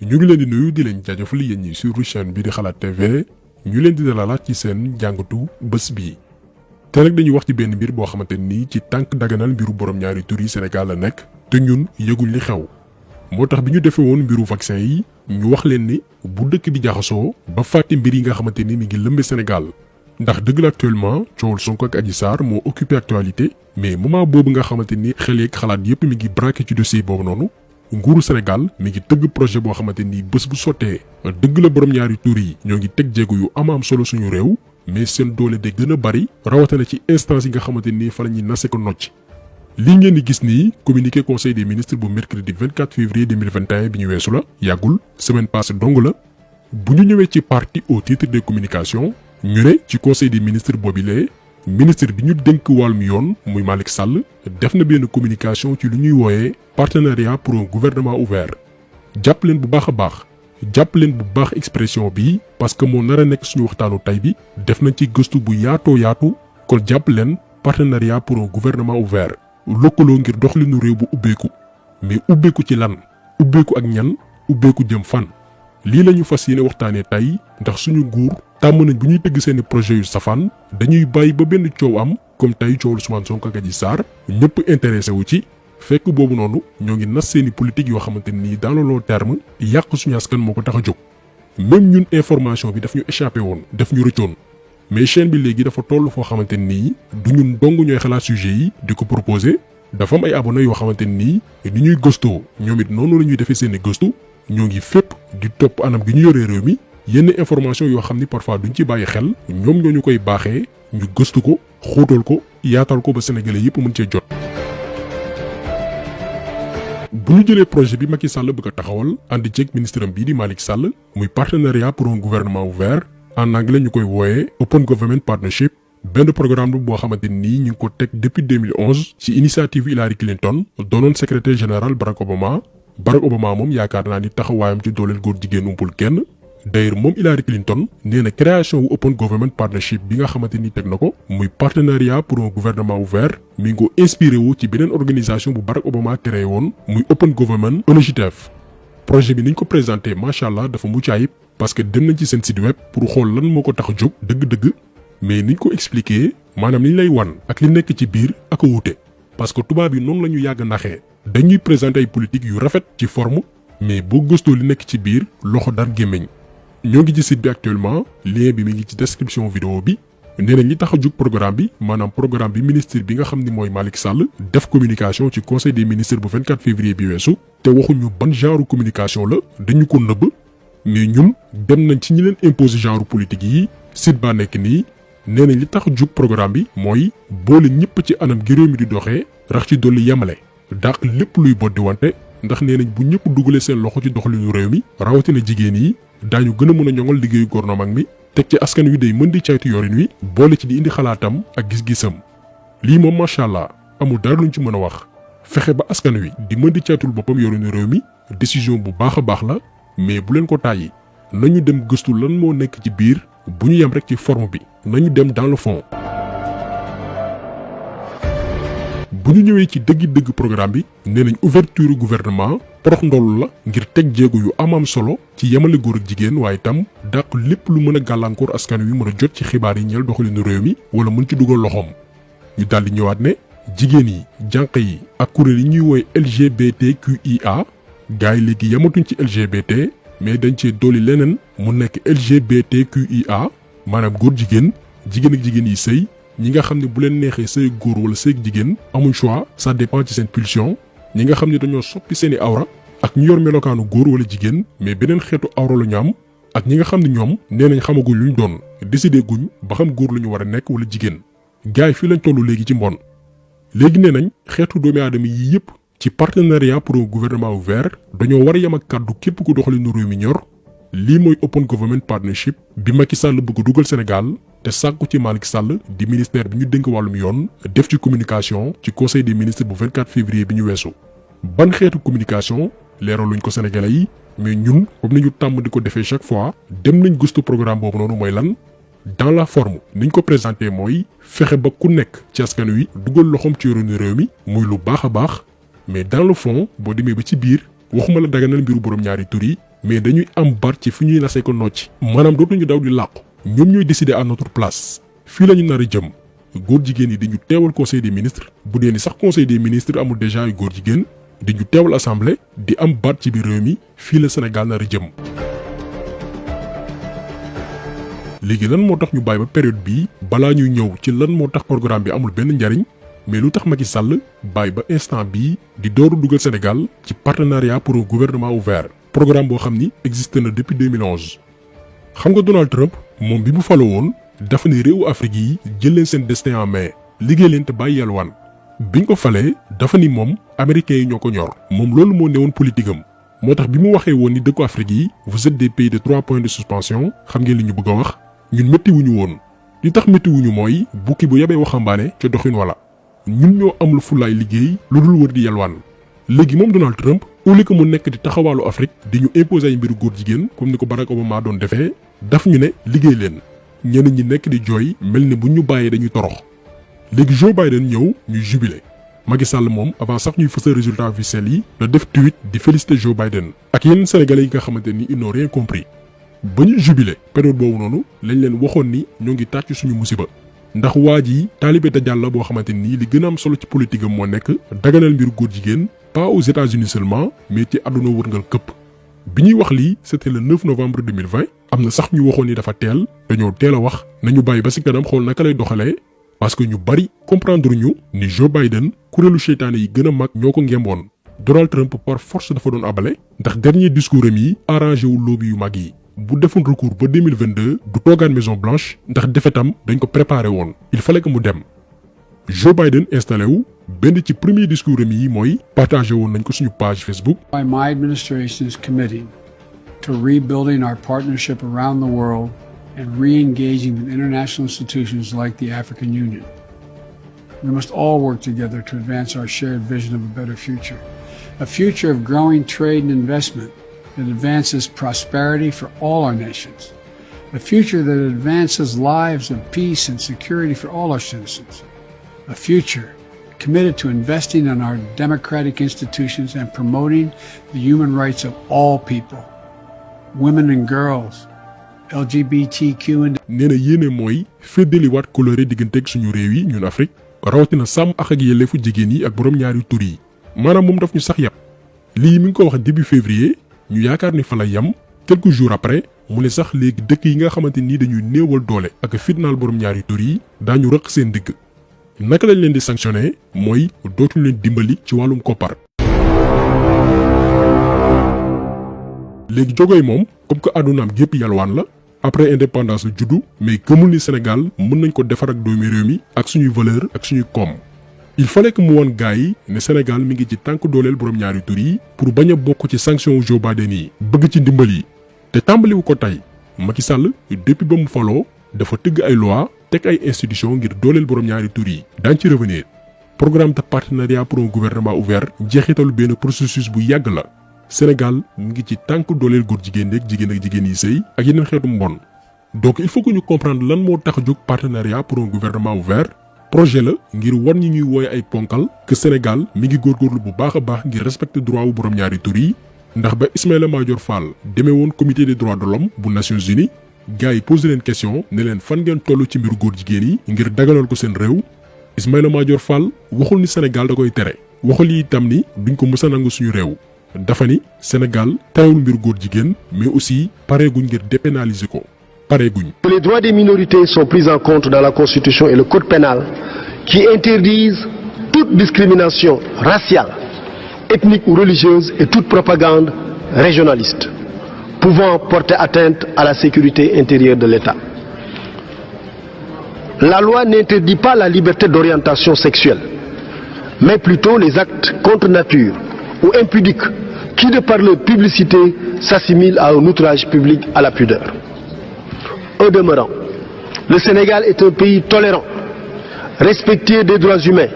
ñu ngi leen di nuyu di leen jaajëfal yéen ñi sur chaîne bi di xalaat TV ñu leen di dalalaat ci seen jàngatu bés bii. te nag dañuy wax ci benn mbir boo xamante ni ci tànk daganal mbiru borom ñaari tur yi Sénégal la nekk te ñun yëguñ li xew. moo tax bi ñu defee woon mbiru vaccin yi ñu wax leen ni bu dëkk bi jaxasoo ba fàtte mbir yi nga xamante ni mi ngi lëmbe Sénégal ndax dëgg la actuellement coowal Sonko ak Adji Sarr moo occupé actualité mais moment boobu nga xamante ni xel yeeg xalaat yépp mi ngi braqué ci dossier boobu noonu. nguuru Sénégal mi ngi tëgg projet boo xamante ni bés bu sottee dëgg la borom ñaari tur yi ñoo ngi teg jéego yu am solo suñu réew mais seen doole de gën a bari rawatina ci instance yi nga xamante ni fa la ñuy nase ko nocc. lii ngeen di gis nii communiqué conseil des ministres bu mercredi 24 février 2021 bi ñu weesu la yàggul semaine passée dong la bu ñu ñëwee ci partie au titre des communications ñu ne ci conseil des ministres boobilee ministre bi ñu dénk wàllum yoon muy Malick Sall def na benn communication ci lu ñuy wooyee partenariat pour un gouvernement ouvert jàpp leen bu baax a baax jàpp leen bu baax expression bi parce que moo nar a nekk suñu waxtaanu tey bi def nañ ci gëstu bu yaatoo yaatu kon jàpp leen partenariat pour un gouvernement ouvert lëkkaloo ngir doxalinu réew bu ubbeeku mais ubbeeku ci lan ubbeeku ak ñan ubbeeku jëm fan lii la ñu fas yéene waxtaanee tey ndax suñu nguur tàmm nañ bu ñuy tëgg seeni projet yu safaan dañuy bàyyi ba benn coow am comme tey coowul Ousmane Sonko ak Adji Sarr ñëpp intéressé wu ci fekk boobu noonu ñoo ngi nas seeni politique yoo xamante ni dans le long terme yàq suñu askan moo ko tax a jóg. même ñun information bi daf ñu échappé woon daf ñu rëccoon mais chaîne bi léegi dafa toll foo xamante nii du ñun dong ñooy xalaat sujet yi di ko proposer dafa am ay abonnés yoo xamante nii ni ñuy gëstoo ñoom it noonu la ñuy defee seeni gëstu ñoo ngi fépp di topp anam gi ñu yoree réew mi. yenn information yoo xam ni parfois duñ ci bàyyi xel ñoom ñoo ñu koy baaxee ñu gëstu ko xóotal ko yaatal ko ba sénégalais yépp mën cee jot. bu ñu jëlee projet bi Macky Sall bëgg a taxawal ànd ceeg ministre am bii di Malick Sall muy partenariat pour un gouvernement ouvert en anglais ñu koy wooyee Open Government Partnership benn programme boo xamante nii ñu ngi ko teg depuis 2011 ci initiative Hillary Clinton doonoon secrétaire général Barack Obama moom yaakaar naa ni taxawaayam ci dooleel góor jigéen umpul kenn. d'ailleurs moom Hillary Clinton nee na création wu Open Government Partnership bi nga xamante ni teg na ko muy partenariat pour un gouvernement ouvert mi ngi ko inspiré wu ci beneen organisation bu Barack Obama créé woon muy Open Government Initiative. projet bi niñ ko présenté macha allah dafa mucc ayib parce que dem nañ ci seen site web pour xool lan moo ko tax a jóg dëgg-dëgg mais niñ ko expliqué maanaam liñ lay wan ak li nekk ci biir ak a wuute parce que tubaab yi noonu la ñu yàgg naxee dañuy présenté ay politique yu rafet ci forme mais boo gëstoo li nekk ci biir loxo dar gémmiñ. ñoo ngi ci site bi actuellement lien bi mi ngi ci description vidéo bi nee nañ li tax a jug programme bi maanaam programme bi ministre bi nga xam ni mooy Malick Sall def communication ci conseil des ministres bu 24 février bi weesu te waxuñu ban genre communication la dañu ko nëbb mais ñun dem nañ ci ñi leen imposer genre politique yi site baa nekk nii nee nañ li tax a jug programme bi mooy boole ñëpp ci anam gi réew mi di doxee rax ci dolli yemale dàq lépp luy boddi wante ndax nee nañ bu ñëpp dugalee seen loxo ci doxalinu réew mi rawatina jigéen yi. daañu gën a mën a ñoŋal liggéeyu gouvernement mi teg ci askan wi day mën di caytu yorin wi boole ci di indi xalaatam ak gis-gisam lii moom macha allah amul dara luñ ci mën a wax fexe ba askan wi di mën di caytul boppam yorinu réew mi décision bu baax a baax la mais bu leen ko tàyyi nañu dem gëstu lan moo nekk ci biir bu ñu yem rek ci forme bi nañu dem dans le fond. bu ñu ñëwee ci dëgg-dëgg programme bi nee nañ ouverture gouvernement porox ndollu la ngir teg jéego yu am solo ci yemale góor ak jigéen waaye itam dàq lépp lu mën a gàllankoor askan wi mën a jot ci xibaar yi ñeel doxalinu réew mi wala mën ci dugal loxoom. ñu daal di ñëwaat ne jigéen yi jànq yi ak kuréel yi ñuy woowee LGBTQIA gars yi léegi yamatuñ ci LGBT mais dañ cee dolli leneen mu nekk LGBTQIA maanaam góor jigéen jigéen ak jigéen yi sëy ñi nga xam ne bu leen neexee sëy góor wala sëy jigéen amuñ choix ça dépend ci seen pulsion ñi nga xam ne dañoo soppi seeni awra ak ñu yor melokaanu góor wala jigéen mais beneen xeetu awra la ñu am ak ñi nga xam ne ñoom nee nañ xamaguñ luñ doon décidé guñ ba xam góor la ñu war a nekk wala jigéen gars yi fii lañ toll léegi ci mbon léegi nee nañ xeetu doomi aadama yi yëpp ci partenariat pour un gouvernement ouvert dañoo war a yem ak kàddu képp ku doxalinu réew mi ñor lii mooy Open Government Partnership bi Macky Sall bëgg dugal Sénégal te sàkku ci Malick Sall di ministère bi ñu dénk wàllum yoon def ci communication ci conseil des ministres bu 24 février bi ñu weesu. ban xeetu communication leeraluñ ko sénégalais yi mais ñun comme ni ñu tàmm di ko defee chaque fois dem nañ gëstu programme boobu noonu mooy lan dans la forme niñ ko présenté mooy fexe ba ku nekk ci askan wi dugal loxoom ci yorinu réew mi muy lu baax a baax mais dans le fond boo demee ba ci biir waxuma la daganal mbiru borom ñaari tur yi mais dañuy am bar ci fu ñuy nasee ko nocc maanaam dootuñu daw di làqu ñoom ñooy décider à notre place fii la ñu nar a jëm góor jigéen yi dañu teewal conseil des ministres bu dee ni sax conseil des ministres amul déjà ay góor jigéen dañu teewal assemblée di am baat ci biir réew mi fii la Sénégal nar a jëm. léegi lan moo tax ñu bàyyi ba période bii balaa ñuy ñëw ci lan moo tax programme bi amul benn njariñ mais lu tax Macky Sall bàyyi ba instant bii di dooru dugal Sénégal ci partenariat pour un gouvernement ouvert programme boo xam ni existe na depuis 2011. xam nga Donald Trump moom bi mu faloo woon dafa ne réewu Afrique yi jël leen seen destin en main liggéey leen te bàyyi yalwaan biñ ko falee dafa ni moom américains yi ñoo ko ñor moom loolu moo newoon politique am moo tax bi mu waxee woon ni dëkku Afrique yi vous êtes des pays de 3 points de suspension xam ngeen li ñu bëgg a wax ñun métti wuñu woon li tax métti wuñu mooy bukki bu yabee waxambaane ca doxin wala ñun ñoo amul fulaay liggéey lu dul wër di yalwaan léegi moom Donald Trump au lieu que mu nekk di taxawaalu Afrique di ñu imposer ay mbiru góor jigéen comme ni ko Barack Obama doon defee daf ñu ne liggéey leen ñeneen ñi nekk di jooy mel ni bu ñu bàyyee dañuy torox léegi Joe Biden ñëw ñuy jubilé Macky Sall moom avant sax ñuy fësal résultat officiel yi la def tweet di féliciter Joe Biden ak yeneen sénégalais yi nga xamante ni ils n'ont rien compris ba ñu jubilé période boobu noonu lañ leen waxoon ni ñoo ngi tàcc suñu musiba ndax waa ji taalibe Dajjal la boo xamante ni li gën a am solo ci politique am moo nekk daganal mbiru góor jigéen pas aux États-Unis seulement mais ci àdduna wërngal këpp bi ñuy wax lii c'était le 9 novembre 2020 am na sax ñu waxoon ni dafa teel dañoo teel a wax nañu bàyyi ba si kanam xool naka lay doxalee parce que ñu bari comprendre ñu ni Joe Biden kuréelu seytaane yi gën a mag ñoo ko ngemboon Donald Trump par force dafa doon abale ndax dernier discours am yi arrangé wu lobby yu mag yi bu defoon recours ba 2022 du toogaan Maison Blanche ndax defetam dañ ko préparé woon il fallait que mu dem Joe Biden installé wu benn ci premier discours am yi mooy partagé woon nañ ko suñu page Facebook. My administration is committed to rebuilding our partnership around the world and re-engaging with international institutions like the African Union. We must all work together to advance our shared vision of a better future of growing trade and investment that advances prosperity for all our nations, a future that advances lives of peace and security for all our citizens, a future committed to investing in our democratic institutions and promoting the human rights of all people, women and girls, LGBTQ and nee na yéene mooy féddaliwaat coloré digganteeg suñu réew yi ñun Afrique rawatina sàmm ak yelleefu jigéen yi ak borom ñaari tur yi maanaam moom daf ñu sax yàpp lii mi ngi ko wax début février ñu yaakaar ni fa la yam quelques jours après mu ne sax léegi dëkk yi nga xamante ni dañuy néewal doole ak fitnaal borom ñaari tur yi daañu rëq seen digg naka lañ leen di sanctionné mooy dootuñu leen dimbali ci wàllum koppar. léegi jogoy moom comme que àddunaam gépp yalwaan la après indépendance la juddu mais gëmul ni Sénégal mën nañ ko defar ak doomi réew mi ak suñuy valeur ak suñuy koom. il fallait que mu woon gars yi ne Sénégal mi ngi ci tànk dooleel borom ñaari tur yi pour bañ a bokk ci sanction Joe Biden yi bëgg ci ndimbal yi te tàmbaliwu ko tey Macky Sall depuis ba mu faloo dafa tëgg ay loi teg ay institution ngir dooleel borom ñaari tur yi daañ ci revenir programme de partenariat pour un gouvernement ouvert jeexitalu benn processus bu yàgg la Sénégal mu ngi ci tànk dooleel góor jigéen ak jigéen yi sëy ak yeneen xeetu mbon donc il faut que ñu comprendre lan moo tax a jóg partenariat pour un gouvernement ouvert projet la ngir wan ñi ñuy wooye ay ponkal que Sénégal mi ngi góorgóorlu bu baax a baax ngir respecter droit wu borom ñaari tur yi ndax ba Ismaïla Madior Fall demee woon comité des droits de l'homme bu Nations Unies gars yi posé leen question ne leen fan ngeen toll ci mbiru góor jigéen yi ngir daganal ko seen réew Ismaïla Madior Fall waxul ni Sénégal da koy tere waxul yi itam ni duñ ko mës a nangu suñu réew dafa ni Sénégal terewul mbiru góor jigéen mais aussi pareeguñ ngir dépénaliser ko pareeguñ. Les droits des minorités sont pris en compte dans la Constitution et le Code pénal qui interdisent toute discrimination raciale, ethnique ou religieuse et toute propagande régionaliste pouvant porter atteinte à la sécurité intérieure de l'État. La loi n'interdit pas la liberté d'orientation sexuelle, mais plutôt les actes contre nature ou impudiques qui, de par leur publicité, s'assimilent à un outrage public à la pudeur. Au demeurant, le Sénégal est un pays tolérant, respectueux des droits humains,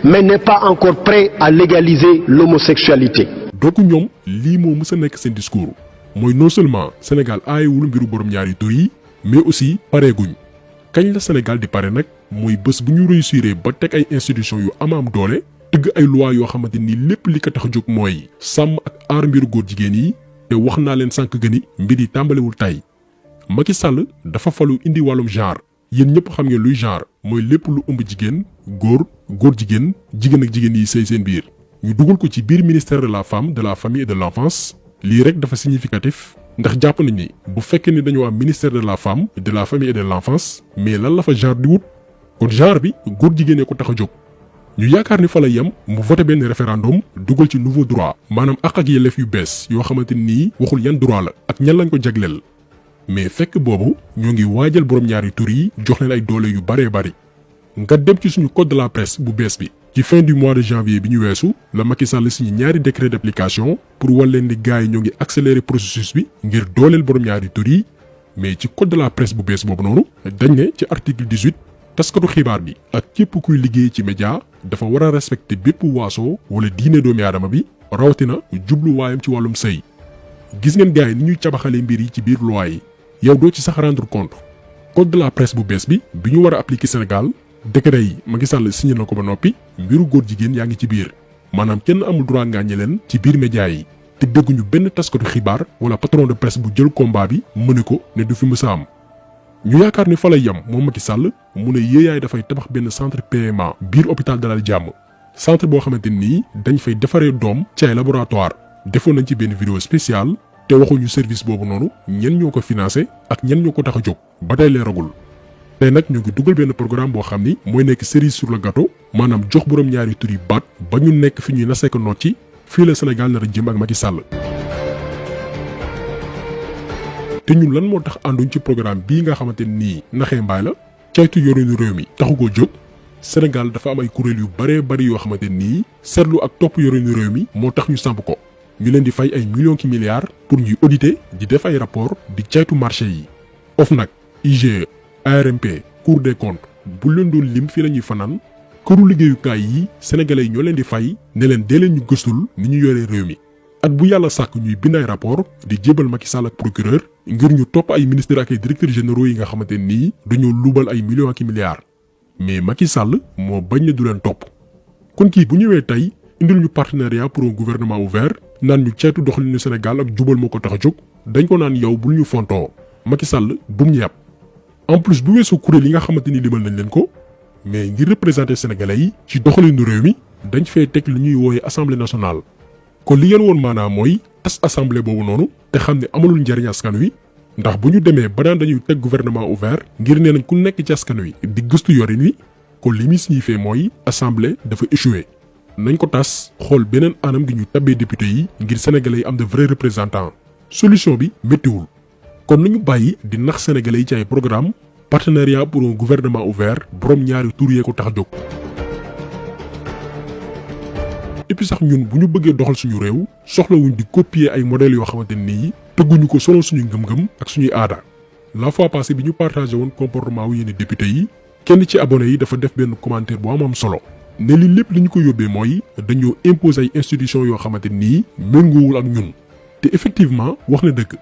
mais n'est pas encore prêt à légaliser l'homosexualité. donc ñoom lii moo mës a nekk seen discours mooy non seulement Sénégal aayewul mbiru borom ñaari tur yi mais aussi pareeguñ kañ la Sénégal di pare nag mooy bés bu ñu réussir ba teg ay institutions yu am doole tëgg ay loi yoo xamante ni lépp li ko tax a jóg mooy sàmm ak aar mbiru góor jigéen yi te wax naa leen sànq gëni mbir yi tàmbalewul tey Macky Sall dafa falu indi wàllum genre yéen ñëpp xam ngeen luy genre mooy lépp lu ëmb jigéen góor jigéen jigéen ak jigéen yi sëy seen biir ñu dugal ko ci biir ministère de la femme de la famille et de l'enfance lii rek dafa significatif ndax jàpp nañ ni bu fekkee ni dañoo am ministère de la femme de la famille et de l'enfance mais lan la fa genre di wut kon genre bi góor jigéenee ko tax a jóg ñu yaakaar ni fa la yem mu voté benn référendum dugal ci nouveau droit maanaam ak yelleef yu bees yoo xamante nii waxul yan droit la ak ñan lañ ko jagleel mais fekk boobu ñoo ngi waajal borom ñaari tur yi jox leen ay doole yu baree bari nga dem ci suñu code de la presse bu bees bi ci fin du mois de janvier bi ñu weesu la Macky Sall signé ñaari décret d'application pour wal leen ni gars yi ñoo ngi accélérer processus bi ngir dooleel borom ñaari tur yi mais ci code de la presse bu bees boobu noonu dañ ne ci article 18 taskatu xibaar bi ak képp kuy liggéey ci média dafa war a respecter bépp waaso wala diine doomi aadama bi rawatina jubluwaayam ci wàllum sëy gis ngeen gars yi ni ñuy cabaxalee mbir yi ci biir loi yi yow doo ci sax rendre compte code de la presse bu bees bi ñu war a appliquer Sénégal décret yi Macky Sall signé na ko ba noppi mbiru góor jigéen yaa ngi ci biir maanaam kenn amul droit ngaañe leen ci biir média yi te dégguñu benn taskatu xibaar wala patron de presse bu jël combat bi mëne ko ne du fi mës a am ñu yaakaar ni fa lay yem moom Macky Sall mu ne yéeyaay dafay tabax benn centre PMA biir hôpital Dalal Jàmm centre boo xamante nii dañ fay defaree doom ci ay laboratoire defoon nañ ci benn vidéo spéciale te waxuñu service boobu noonu ñen ñoo ko financé ak ñen ñoo ko tax a jóg ba tey leeragul tey nag ñu ngi dugal benn programme boo xam ni mooy nekk cerise sur le gâteau maanaam jox borom ñaari tur yi baat ba ñu nekk fi ñuy nasee ko noot ci fii la Sénégal nar a jëm ak Macky Sall. te ñun lan moo tax ànduñ ci programme bii nga xamante nii naxee mbaay la caytu yorinu réew mi taxu koo jóg Sénégal dafa am ay kuréel yu baree bari yoo xamante nii seetlu ak topp yorinu réew mi moo tax ñu samp ko. ñu leen di fay ay millions ki milliards pour ñuy auditer di def ay rapport di caytu marché yi OFNAC IGE ARMP Cour des comptes bu leen doon lim fii la ñuy fanaan këru liggéeyukaay yi sénégalais yi ñoo leen di fay ne leen dee leen ñu gëstul ni ñu yoree réew mi at bu yàlla sàkk ñuy bind ay rapport di jébal Macky Sall ak procureur ngir ñu topp ay ministres ak ay directeurs généraux yi nga xamante nii dañoo luubal ay millions ak milliards mais Macky Sall moo bañ ne du leen topp kon kii bu ñëwee tey indil ñu partenariat pour un gouvernement ouvert naan ñu ceytu doxalinu Sénégal ak jubal moo ko tax a jóg dañ ko naan yow bul ñu fontoo Macky Sall bum ñu yàpp en plus bu weesoo kuréel yi nga xamante ni limal nañ leen ko mais ngir représenter sénégalais yi ci doxalinu réew mi dañ fay teg lu ñuy wooyee assemblée nationale. kon li ngeen woon maanaam mooy tas assemblée boobu noonu te xam ne amalul njariñ askan wi ndax bu ñu demee ba daan dañuy teg gouvernement ouvert ngir nee nañ ku nekk ci askan wi di gëstu yorin wi kon li muy signifié mooy assemblée dafa échoué. nañ ko tas xool beneen anam gi ñu tabbee député yi ngir sénégalais yi am de vrais représentants solution bi méttiwul kon nañu bàyyi di nax sénégalais yi ci ay programme partenariat pour un gouvernement ouvert borom ñaari tur yee ko tax a jóg. et puis sax ñun bu ñu bëggee doxal suñu réew soxlawuñ di copier ay modèles yoo xamante nii tëgguñu ko solo suñu ngëm-ngëm ak suñuy aada. la fois passée bi ñu partagé woon comportement wu yenn député yi kenn ci abonné yi dafa def benn commentaire bu am solo. ne li lépp li ñu ko yóbbee mooy dañoo imposer ay institutions yoo xamante nii méngoowul ak ñun te effectivement wax na dëgg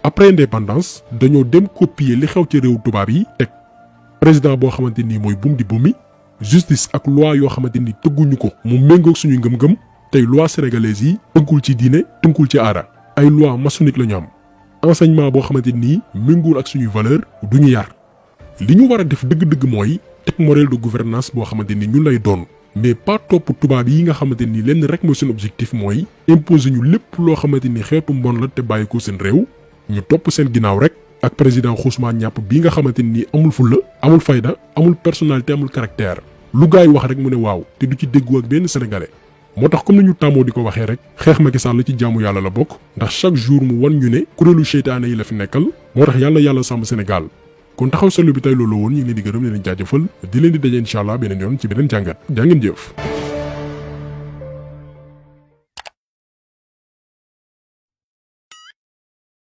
après indépendance dañoo dem copier li xew ci réew tubaab yi teg président boo xamante nii mooy bum di bumi justice ak loi yoo xamante ni tëgguñu ko mu méngoog suñuy ngëm-ngëm tey loi sénégalaise yi tënkul ci diine tënkul ci aada ay loi maçonnique la ñu am enseignement boo xamante nii méngoowul ak suñuy valeur du ñu yar li ñu war a def dëgg-dëgg mooy teg modèle de gouvernance boo xamante ni ñun lay doon mais pas topp tubaab yi nga xamante ni lenn rek mooy seen objectif mooy imposer ñu lépp loo xamante ni xeetu mbon la te bàyyi ko seen réew ñu topp seen ginnaaw rek ak président Ousmane ñàpp bii nga xamante ni amul fulla amul fayda amul personnalité amul caractère lu gaay wax rek mu ne waaw te du ci déggu ak benn sénégalais moo tax comme ni ñu tàmmoo di ko waxee rek xeex Macky Sall ci jaamu yàlla la bokk ndax chaque jour mu wan ñu ne kuréelu seytaane yi la fi nekkal moo tax yàlla sàmm Sénégal kon taxaw seetlu bi tey loolu woon ñu ngi leen di gërëm leen jaajëfal di leen di daje incha allah beneen yoon ci beneen jàngat jaa ngeen jëf